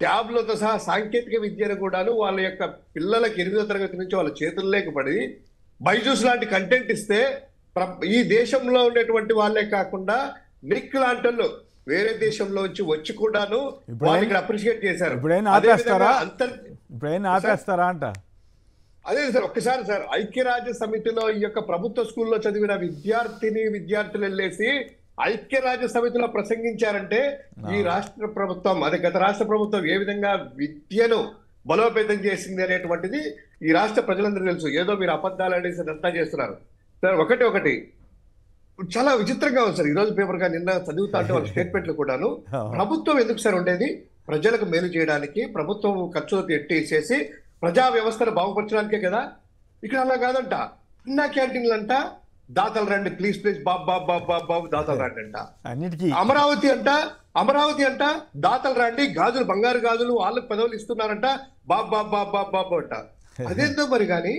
ట్యాబ్లతో సహా సాంకేతిక విద్యను కూడాను వాళ్ళ యొక్క పిల్లలకి 8వ తరగతి నుంచి వాళ్ళ చేతుల్లోకి పడి బైజూస్ లాంటి కంటెంట్ ఇస్తే ఈ దేశంలో ఉండేటువంటి వాళ్ళే కాకుండా నిక్ లాంటి వాళ్ళు వేరే దేశంలో వచ్చి కూడాను వాళ్ళకి అప్రిషియేట్ చేశారు. ఇప్పుడైనా ఆపేస్తారా అంట. అదే సార్, ఒక్కసారి సార్ ఐక్యరాజ్య సమితిలో ఈ యొక్క ప్రభుత్వ స్కూల్లో చదివిన విద్యార్థులు వెళ్ళేసి ఐక్యరాజ్య సమితిలో ప్రసంగించారంటే ఈ రాష్ట్ర ప్రభుత్వం, అదే గత రాష్ట్ర ప్రభుత్వం ఏ విధంగా విద్యను బలోపేతం చేసింది అనేటువంటిది ఈ రాష్ట్ర ప్రజలందరూ తెలుసు. ఏదో మీరు అబద్ధాలు అనేసి అంతా చేస్తున్నారు సార్. ఒకటి చాలా విచిత్రంగా ఉంది సార్. ఈ రోజు పేపర్ గా నిన్న చదువుతా అంటే వాళ్ళ స్టేట్మెంట్లు కూడాను, ప్రభుత్వం ఎందుకు సార్ ఉండేది? ప్రజలకు మేలు చేయడానికి, ప్రభుత్వం ఖర్చులతో ఎట్టేసేసి ప్రజా వ్యవస్థను బాగుపరచడానికే కదా. ఇక్కడ అలా కాదంట. చిన్న క్యాంటీన్లు అంట, దాతలు రండి ప్లీజ్ బాబు దాతలు రండి అంట. అమరావతి అంట దాతలు రండి, గాజులు బంగారు గాజులు వాళ్ళకి పదవులు ఇస్తున్నారంట, బాబు అంట. అదేందో మరి. కానీ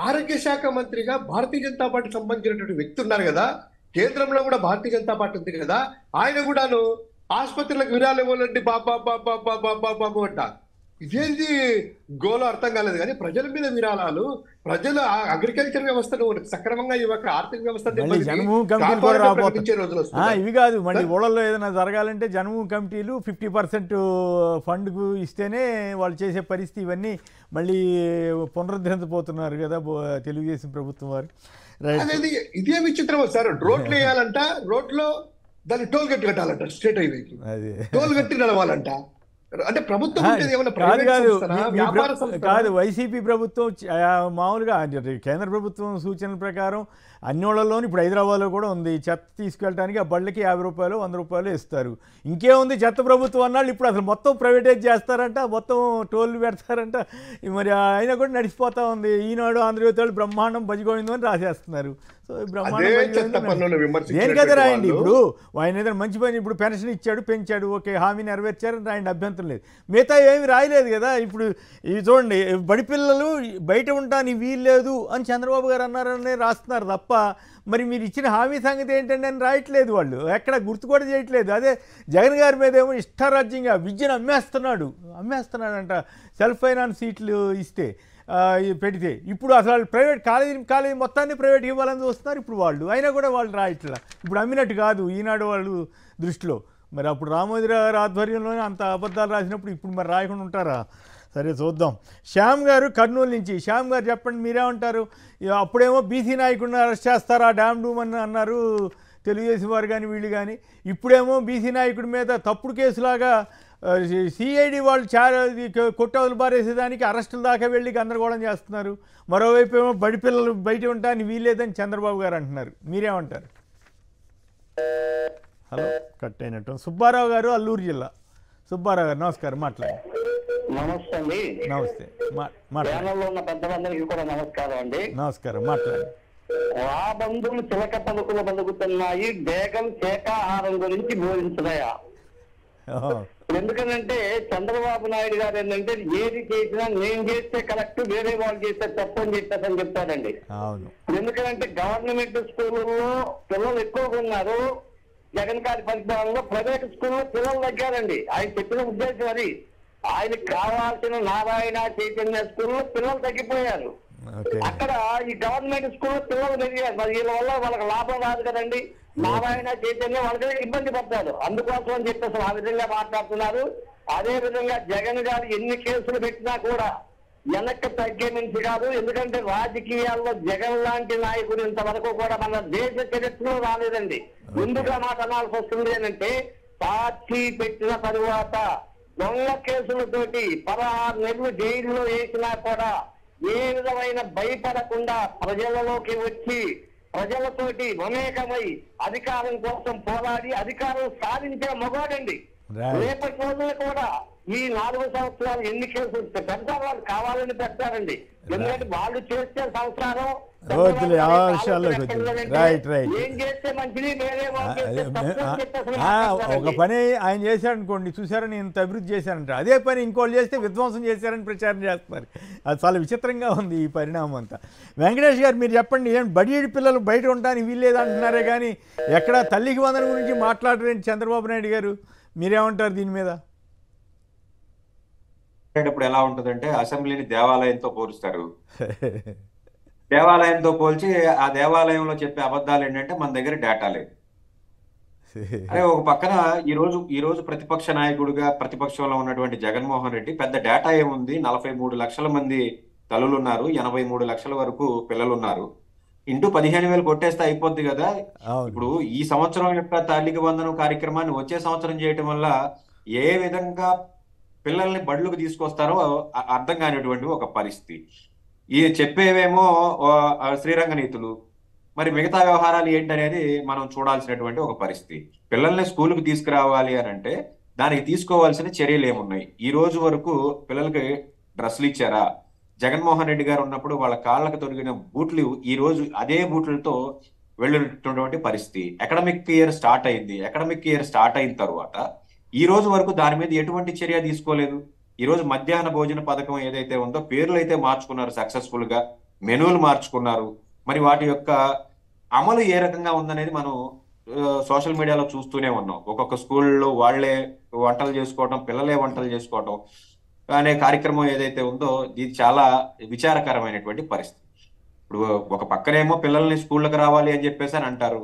ఆరోగ్య శాఖ మంత్రిగా భారతీయ జనతా పార్టీకి సంబంధించినటువంటి వ్యక్తి ఉన్నారు కదా, కేంద్రంలో కూడా భారతీయ జనతా పార్టీ ఉంది కదా, ఆయన కూడాను ఆసుపత్రులకు విరాళం ఇవ్వాలంటే బాబు అంట. ఇదేంటి గోలో అర్థం కాలేదు. కానీ ప్రజల మీద విరాళాలు, ప్రజలు అగ్రికల్చర్ వ్యవస్థను సక్రమంగా ఇవ్వక ఆర్థిక వ్యవస్థ జన్మభూమి కమిటీలు కూడా రాబోతున్నాయి. ఇవి కాదు, మళ్ళీ ఊళ్ళలో ఏదైనా జరగాలంటే జన్మభూమి కమిటీలు 50% ఫండ్కు ఇస్తేనే వాళ్ళు చేసే పరిస్థితి. ఇవన్నీ మళ్ళీ పునరుద్ధరించబోతున్నారు కదా తెలుగుదేశం ప్రభుత్వం వారు. ఇదే విచిత్రం సార్. రోడ్లు వేయాలంట, రోడ్లో దాన్ని టోల్ గట్టి కట్టాలంట, స్టేట్ హైవేకి టోల్ గట్టి నడవాలంట. అంటే ప్రభుత్వం కాదు, వైసీపీ ప్రభుత్వం మామూలుగా కేంద్ర ప్రభుత్వం సూచనల ప్రకారం అన్ని ఊళ్ళలోనూ ఇప్పుడు హైదరాబాద్లో కూడా ఉంది. చెత్త తీసుకెళ్ళడానికి ఆ బళ్ళకి 50 రూపాయలు 100 రూపాయలు ఇస్తారు. ఇంకేముంది, చెత్త ప్రభుత్వం అన్నాళ్ళు ఇప్పుడు అసలు మొత్తం ప్రైవేటైజ్ చేస్తారంట, మొత్తం టోల్లు పెడతారంట. మరి అయినా కూడా నడిచిపోతా ఉంది. ఈనాడు ఆంధ్రజ్యోతి వాళ్ళు బ్రహ్మాండం భజగోవిందం అని రాసేస్తున్నారు. సో దేనికైతే రాయండి. ఇప్పుడు ఆయన ఏదైనా మంచి పని, ఇప్పుడు పెన్షన్ ఇచ్చాడు, పెంచాడు, ఓకే, హామీ నెరవేర్చారు, రాయండి, అభ్యంతరం లేదు. మిగతా ఏమి రాయలేదు కదా. ఇప్పుడు ఇవి చూడండి, బడి పిల్లలు బయట ఉంటాను వీలు లేదు అని చంద్రబాబు గారు అన్నారని రాస్తున్నారు తప్ప మరి మీరు ఇచ్చిన హామీ సంగతి ఏంటంటే అని రాయట్లేదు. వాళ్ళు ఎక్కడ గుర్తు కూడా చేయట్లేదు. అదే జగన్ గారి మీద ఏమో ఇష్టారాజ్యంగా విద్యను అమ్మేస్తున్నాడంట. సెల్ఫ్ ఫైనాన్స్ సీట్లు ఇస్తే పెడితే ఇప్పుడు అసలు ప్రైవేట్ కాలేజీ మొత్తాన్ని ప్రైవేట్ ఇవ్వాలని చూస్తున్నారు ఇప్పుడు వాళ్ళు. అయినా కూడా వాళ్ళు రాయట్లా. ఇప్పుడు అమ్మినట్టు కాదు ఈనాడు వాళ్ళు దృష్టిలో. మరి అప్పుడు రామోజీరావు గారి ఆధ్వర్యంలోనే అంత అబద్ధాలు రాసినప్పుడు ఇప్పుడు మరి రాయకుండా ఉంటారా? సరే చూద్దాం. శ్యామ్ గారు కర్నూలు నుంచి. శ్యామ్ గారు చెప్పండి, మీరేమంటారు? అప్పుడేమో బీసీ నాయకుడిని అరెస్ట్ చేస్తారా డ్యామ్ డూమ్ అని అన్నారు తెలుగుదేశం వారు కానీ వీళ్ళు కానీ. ఇప్పుడేమో బీసీ నాయకుడి మీద తప్పుడు కేసులాగా సిఐడి వాళ్ళు కొట్టవలు బారేసేదానికి అరెస్టుల దాకా వెళ్ళి గందరగోళం చేస్తున్నారు. మరోవైపు ఏమో బడి పిల్లలు బయట ఉంటాయని వీల్లేదని చంద్రబాబు గారు అంటున్నారు. మీరేమంటారు? హలో, కట్ అయినట్టు. సుబ్బారావు గారు, అల్లూరు జిల్లా. సుబ్బారావు గారు నమస్కారం, మాట్లాడండి. నమస్తే అండి. నమస్తే, ఉన్న పెద్దలందరికీ కూడా నమస్కారం అండి. నమస్కారం, మాట్లాడండి. ఆ బంధువులు చిలక పలుకులు బతుకుతున్నాయి, డేగం శాఖాహారం గురించి బోధించున్నాయా? ఎందుకనంటే చంద్రబాబు నాయుడు గారు ఏంటంటే ఏది చేసినా నేను చేస్తే కరెక్ట్, వేరే వాళ్ళు చేస్తే తప్పు అని చెప్పేసి చెప్తారండి. ఎందుకంటే గవర్నమెంట్ స్కూళ్ళలో పిల్లలు ఎక్కువగా ఉన్నారు. జగన్ గారి పరిపాలనలో ప్రైవేట్ స్కూల్లో పిల్లలు తగ్గారండి. ఆయన చెప్పిన ఉద్దేశం అది. ఆయనకు కావాల్సిన నారాయణ చైతన్య స్కూల్లో పిల్లలు తగ్గిపోయారు. అక్కడ ఈ గవర్నమెంట్ స్కూల్లో పిల్లలు పెరిగారు. మరి వీళ్ళ వల్ల వాళ్ళకి లాభం రాదు కదండి. నారాయణ చైతన్య వాళ్ళకి ఇబ్బంది పడతారు. అందుకోసం అని చెప్పేసి ఆ విధంగా మాట్లాడుతున్నారు. అదే విధంగా జగన్ గారు ఎన్ని కేసులు పెట్టినా కూడా వెనక్కి తగ్గే మనిషి కాదు. ఎందుకంటే రాజకీయాల్లో జగన్ లాంటి నాయకుడు ఇంతవరకు కూడా మన దేశ చరిత్రలో రాలేదండి. ముందుగా మాట అనాల్సి వస్తుంది అంటే పార్టీ పెట్టిన తరువాత దొంగ కేసులతోటి 16 నెలలు జైల్లో వేసినా కూడా ఏ విధమైన భయపడకుండా ప్రజలలోకి వచ్చి ప్రజలతోటి మమేకమై అధికారం కోసం పోరాడి అధికారం సాధించే మగవాడండి. రేపటి రోజులు కూడా ఈ 4 సంవత్సరాలు ఎన్ని కేసులు పెడతారు, వాళ్ళు కావాలని పెడతారండి. ఎందుకంటే వాళ్ళు చేస్తే సంవత్సరం ఒక పని ఆయన చేశారనుకోండి, చూసారని ఇంత అభివృద్ధి చేశారంట, అదే పని ఇంకోళ్ళు చేస్తే విధ్వంసం చేశారని ప్రచారం చేస్తున్నారు. అది చాలా విచిత్రంగా ఉంది ఈ పరిణామం అంతా. వెంకటేష్ గారు మీరు చెప్పండి, ఏం బడి పిల్లలు బయట ఉండడానికి వీల్లేదంటున్నారే కానీ ఎక్కడ తల్లికి వందనం గురించి మాట్లాడరేంటి చంద్రబాబు నాయుడు గారు? మీరేమంటారు దీని మీద? ఇప్పుడు ఎలా ఉంటుందంటే అసెంబ్లీని దేవాలయంతో పోలుస్తారు. దేవాలయంతో పోల్చి ఆ దేవాలయంలో చెప్పే అబద్ధాలు ఏంటంటే మన దగ్గర డేటా లేదు. అదే ఒక పక్కన ఈ రోజు ప్రతిపక్ష నాయకుడిగా ప్రతిపక్షంలో ఉన్నటువంటి జగన్మోహన్ రెడ్డి పెద్ద డేటా ఏముంది, 43 లక్షల మంది తల్లులు ఉన్నారు, 83 లక్షల వరకు పిల్లలు ఉన్నారు. ఇంటూ 15,000 కొట్టేస్తే అయిపోద్ది కదా. ఇప్పుడు ఈ సంవత్సరం యొక్క తల్లికి వందనం కార్యక్రమాన్ని వచ్చే సంవత్సరం చేయటం వల్ల ఏ విధంగా పిల్లల్ని బడులకు తీసుకొస్తారో అర్థం కానిటువంటి ఒక పరిస్థితి. ఈ చెప్పేవేమో శ్రీరంగ నీతులు, మరి మిగతా వ్యవహారాలు ఏంటనేది మనం చూడాల్సినటువంటి ఒక పరిస్థితి. పిల్లల్ని స్కూల్కి తీసుకురావాలి అని అంటే దానికి తీసుకోవాల్సిన చర్యలు ఏమున్నాయి? ఈ రోజు వరకు పిల్లలకి డ్రెస్సులు ఇచ్చారా? జగన్మోహన్ రెడ్డి గారు ఉన్నప్పుడు వాళ్ళ కాళ్ళకు తొడిగిన బూట్లు ఈ రోజు అదే బూట్లతో వెళ్ళినటువంటి పరిస్థితి. అకాడమిక్ ఇయర్ స్టార్ట్ అయింది. అకాడమిక్ ఇయర్ స్టార్ట్ అయిన తర్వాత ఈ రోజు వరకు దాని మీద ఎటువంటి చర్య తీసుకోలేదు. ఈ రోజు మధ్యాహ్న భోజన పథకం ఏదైతే ఉందో పేర్లు అయితే మార్చుకున్నారు, సక్సెస్ఫుల్ గా మెనూలు మార్చుకున్నారు. మరి వాటి యొక్క అమలు ఏ రకంగా ఉందనేది మనం సోషల్ మీడియాలో చూస్తూనే ఉన్నాం. ఒక్కొక్క స్కూల్లో వాళ్లే వంటలు చేసుకోవటం, పిల్లలే వంటలు చేసుకోవటం అనే కార్యక్రమం ఏదైతే ఉందో ఇది చాలా విచారకరమైనటువంటి పరిస్థితి. ఇప్పుడు ఒక పక్కనేమో పిల్లల్ని స్కూళ్ళకి రావాలి అని చెప్పేసి అని అంటారు,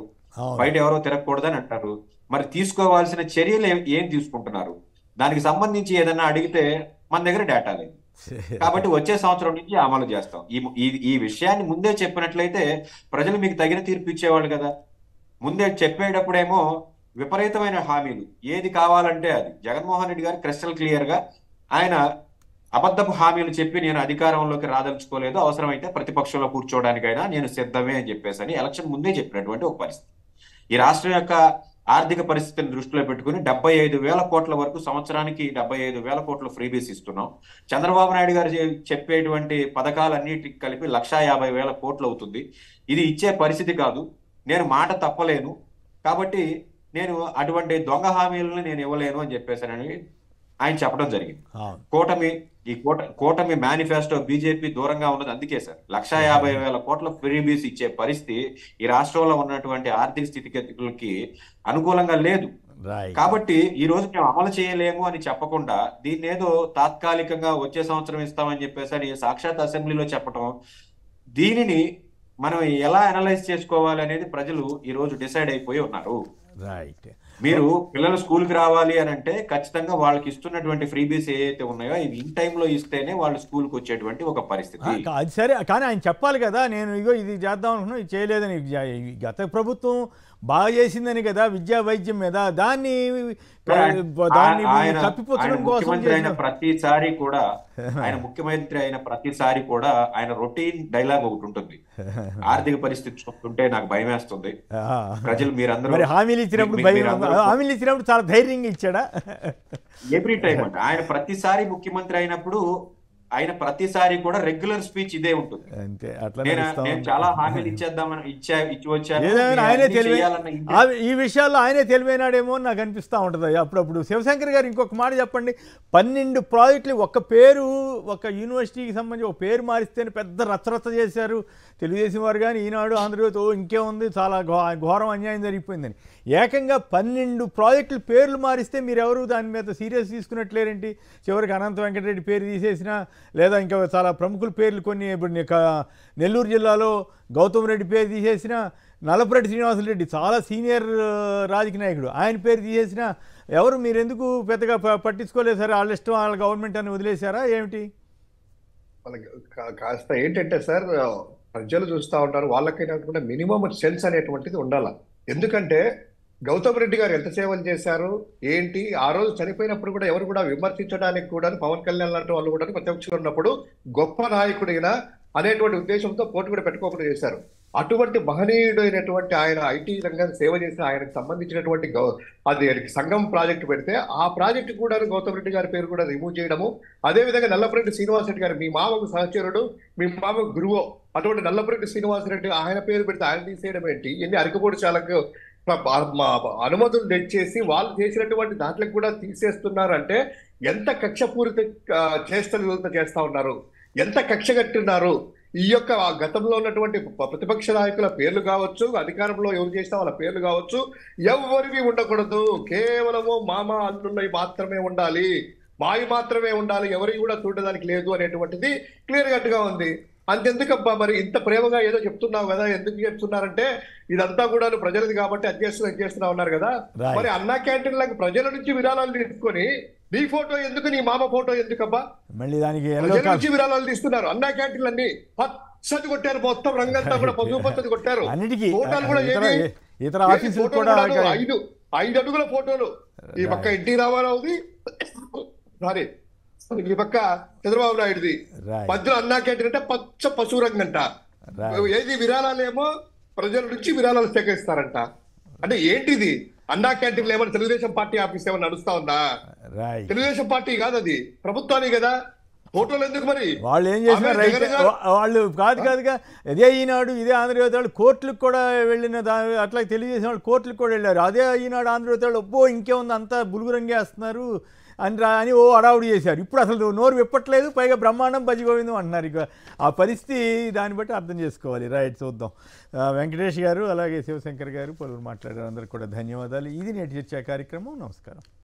బయట ఎవరో తిరగకూడదని అంటారు. మరి తీసుకోవాల్సిన చర్యలు ఏం తీసుకుంటున్నారు? దానికి సంబంధించి ఏదన్నా అడిగితే మన దగ్గర డేటా లేదు. కాబట్టి వచ్చే సంవత్సరం నుంచి అమలు చేస్తాం. ఈ విషయాన్ని ముందే చెప్పినట్లయితే ప్రజలు మీకు తగిన తీర్పు ఇచ్చేవాళ్ళు కదా. ముందే చెప్పేటప్పుడేమో విపరీతమైన హామీలు, ఏది కావాలంటే అది. జగన్మోహన్ రెడ్డి గారు క్రిస్టల్ క్లియర్ గా ఆయన అబద్ధపు హామీలు చెప్పి నేను అధికారంలోకి రాదలుచుకోలేదు, అవసరమైతే ప్రతిపక్షంలో కూర్చోవడానికైనా నేను సిద్ధమే అని చెప్పేసి అని ఎలక్షన్ ముందే చెప్పినటువంటి ఒక పరిస్థితి. ఈ రాష్ట్రం యొక్క ఆర్థిక పరిస్థితిని దృష్టిలో పెట్టుకుని 75,000 కోట్ల వరకు సంవత్సరానికి 75,000 కోట్లు ఫ్రీబీస్ ఇస్తున్నాం. చంద్రబాబు నాయుడు గారు చెప్పేటువంటి పథకాలన్నిటికి కలిపి 150,000 కోట్లు అవుతుంది. ఇది ఇచ్చే పరిస్థితి కాదు, నేను మాట తప్పలేను, కాబట్టి నేను అటువంటి దొంగ హామీలను నేను ఇవ్వలేను అని చెప్పేసానని ఆయన చెప్పడం జరిగింది. కూటమి మేనిఫెస్టో బీజేపీ దూరంగా ఉన్నది అందుకే సార్. 150,000 కోట్ల ఫ్రీబీస్ ఇచ్చే పరిస్థితి ఈ రాష్ట్రంలో ఉన్నటువంటి ఆర్థిక స్థితిగతులకి అనుకూలంగా లేదు. కాబట్టి ఈ రోజు మేము అమలు చేయలేము అని చెప్పకుండా దీన్ని ఏదో తాత్కాలికంగా వచ్చే సంవత్సరం ఇస్తామని చెప్పేసి అని సాక్షాత్ అసెంబ్లీలో చెప్పడం, దీనిని మనం ఎలా అనలైజ్ చేసుకోవాలి అనేది ప్రజలు ఈ రోజు డిసైడ్ అయిపోయి ఉన్నారు. మీరు పిల్లలు స్కూల్ కి రావాలి అని అంటే ఖచ్చితంగా వాళ్ళకి ఇస్తున్నటువంటి ఫ్రీబీస్ ఏవైతే ఉన్నాయో ఇవి ఇన్ టైంలో ఇస్తేనే వాళ్ళు స్కూల్కి వచ్చేటువంటి ఒక పరిస్థితి. అది సరే, కానీ ఆయన చెప్పాలి కదా, నేను ఇగో ఇది చేద్దాం అనుకున్నా, ఇది చేయలేదని. గత ప్రభుత్వం బాగా చేసిందని కదా విద్యా వైద్యం మీద, దాన్ని కప్పిపుచ్చడం కోసం ప్రతిసారి కూడా ఆయన ముఖ్యమంత్రి అయిన ప్రతిసారి కూడా ఆయన రొటీన్ డైలాగ్ ఒకటి ఉంటుంది, ఆర్థిక పరిస్థితి చూస్తుంటే నాకు భయం వేస్తుంది, ప్రజలు మీరందరూ హామీలు ఇచ్చినప్పుడు చాలా ధైర్యంగా ఇచ్చాడా? ఎవ్రీ టైం అంటే ఆయన ప్రతిసారి ముఖ్యమంత్రి అయినప్పుడు ఆయన ప్రతిసారి కూడా రెగ్యులర్ స్పీచ్ ఇదే ఉంటుంది. నేను చాలా హామీలు ఇచ్చేద్దామని ఇచ్చి వచ్చాను. ఈ విషయాల్లో ఆయనే తెలివైనాడేమో నాకు అనిపిస్తూ ఉంటుంది అప్పుడప్పుడు. శివశంకర్ గారు ఇంకొక మాట చెప్పండి. 12 ప్రాజెక్టులు ఒక పేరు, ఒక యూనివర్సిటీకి సంబంధించి ఒక పేరు మారిస్తేనే పెద్ద రచ్చరచ్చ చేశారు తెలుగుదేశం వారు. కానీ ఈనాడు ఆంధ్రజ్యోతి ఇంకేముంది, చాలా ఘోరం అన్యాయం జరిగిపోయిందని. ఏకంగా 12 ప్రాజెక్టులు పేర్లు మారిస్తే మీరెవరు దాని మీద సీరియస్ తీసుకున్నట్లేరేంటి? చివరికి అనంత వెంకటరెడ్డి పేరు తీసేసినా, లేదా ఇంకా చాలా ప్రముఖుల పేర్లు కొన్ని, ఇప్పుడు నెల్లూరు జిల్లాలో గౌతమ్ రెడ్డి పేరు తీసేసిన, నల్లపురెడ్డి శ్రీనివాసరెడ్డి చాలా సీనియర్ రాజకీయ నాయకుడు, ఆయన పేరు తీసేసిన, ఎవరు మీరు ఎందుకు పెద్దగా పట్టించుకోలేదు? సరే వాళ్ళ ఇష్టం, వాళ్ళ గవర్నమెంట్ అని వదిలేశారా ఏమిటి? కాస్త ఏంటంటే సార్, ప్రజలు చూస్తూ ఉంటారు, వాళ్ళకైనా మినిమం సెన్స్ అనేటువంటిది ఉండాలి. ఎందుకంటే గౌతమ్ రెడ్డి గారు ఎంత సేవలు చేశారు ఏంటి, ఆ రోజు చనిపోయినప్పుడు కూడా ఎవరు కూడా విమర్శించడానికి కూడా పవన్ కళ్యాణ్ లాంటి వాళ్ళు కూడా ప్రతిపక్షంలో ఉన్నప్పుడు గొప్ప నాయకుడైనా అనేటువంటి ఉద్దేశంతో పోటీ కూడా పెట్టుకోకుండా చేశారు. అటువంటి మహనీయుడైనటువంటి ఆయన ఐటీ రంగాన్ని సేవ చేసి ఆయనకు సంబంధించినటువంటి అది సంఘం ప్రాజెక్టు పెడితే ఆ ప్రాజెక్టు కూడా గౌతమ్ రెడ్డి గారి పేరు కూడా రిమూవ్ చేయడము, అదేవిధంగా నల్లపురెడ్డి శ్రీనివాసరెడ్డి గారు మీ మామకు సహచరుడు, మీ మామకు గురువు, అటువంటి నల్లపురెడ్డి శ్రీనివాసరెడ్డి ఆయన పేరు పెడితే ఆయన తీసేయడం ఏంటి? ఎన్ని అరకపోటు చాలకు అనుమతులు తెచ్చేసి వాళ్ళు చేసినటువంటి దాంట్లకు కూడా తీసేస్తున్నారంటే ఎంత కక్షపూరిత చేష్టలు చేస్తా ఉన్నారు, ఎంత కక్ష కట్టున్నారు. ఈ యొక్క గతంలో ఉన్నటువంటి ప్రతిపక్ష నాయకుల పేర్లు కావచ్చు, అధికారంలో ఎవరు చేసినా వాళ్ళ పేర్లు కావచ్చు, ఎవరివి ఉండకూడదు. కేవలము మామ అల్లుళ్ళవి మాత్రమే ఉండాలి, మావి మాత్రమే ఉండాలి, ఎవరికి కూడా చూడడానికి లేదు అనేటువంటిది క్లియర్ కట్గా ఉంది. అంతెందుకబ్బా మరి ఇంత ప్రేమగా ఏదో చెప్తున్నావు కదా, ఎందుకు చెప్తున్నారంటే ఇదంతా కూడా ప్రజలది కాబట్టి అది చేస్తున్నా ఉన్నారు కదా. మరి అన్నా క్యాంటీన్లకు ప్రజల నుంచి విరాళాలు తీసుకొని నీ ఫోటో ఎందుకు, నీ మామ ఫోటో ఎందుకబ్బా? మళ్ళీ దానికి ప్రజల నుంచి విరాళాలు తీస్తున్నారు. అన్నా క్యాంటీన్లు అన్ని పచ్చది కొట్టారు, మొత్తం రంగంతా కూడా పసుపు పచ్చది కొట్టారు. అన్నిటికీ ఫోటోలు కూడా ఇతర ఆఫీసులు కూడా 5 అడుగుల ఫోటోలు. ఈ పక్క ఎన్టీ రామారావుది, సారీ ఈ పక్క చంద్రబాబు నాయుడుది, మధ్యలో అన్నా క్యాంటీన్ అంటే పచ్చ పశువు రంగంట. ఏది విరాళాలేమో ప్రజల నుంచి విరాళాలు సేకరిస్తారంట. అంటే ఏంటిది? అన్నా క్యాంటీన్లు ఏమన్నా తెలుగుదేశం పార్టీ ఆఫీస్ ఏమన్నా నడుస్తా ఉందా? తెలుగుదేశం పార్టీ కాదు, అది ప్రభుత్వానికి కదా. ఫోటోలు ఎందుకు మరి? వాళ్ళు ఏం చేసినారు? వాళ్ళు కాదుగా అదే ఈనాడు, ఇదే ఆంధ్రజ్యోతి వాళ్ళు కోర్టులకు కూడా వెళ్ళిన అట్లా తెలియజేసిన వాళ్ళు కోర్టులకు కూడా వెళ్ళారు. అదే ఈనాడు ఆంధ్రజ్యోతి వాళ్ళు అబ్బో ఇంకేముంది అంతా బులుగురంగేస్తున్నారు అని ఓ అడావుడి చేశారు. ఇప్పుడు అసలు నోరు విప్పట్లేదు, పైగా బ్రహ్మాండం భజగోవిందం అంటున్నారు. ఇక ఆ పరిస్థితి దాన్ని బట్టి అర్థం చేసుకోవాలి. రైట్, చూద్దాం. వెంకటేష్ గారు అలాగే శివశంకర్ గారు పలువురు మాట్లాడారు. అందరికి కూడా ధన్యవాదాలు. ఇది నేటి చర్చా కార్యక్రమం. నమస్కారం.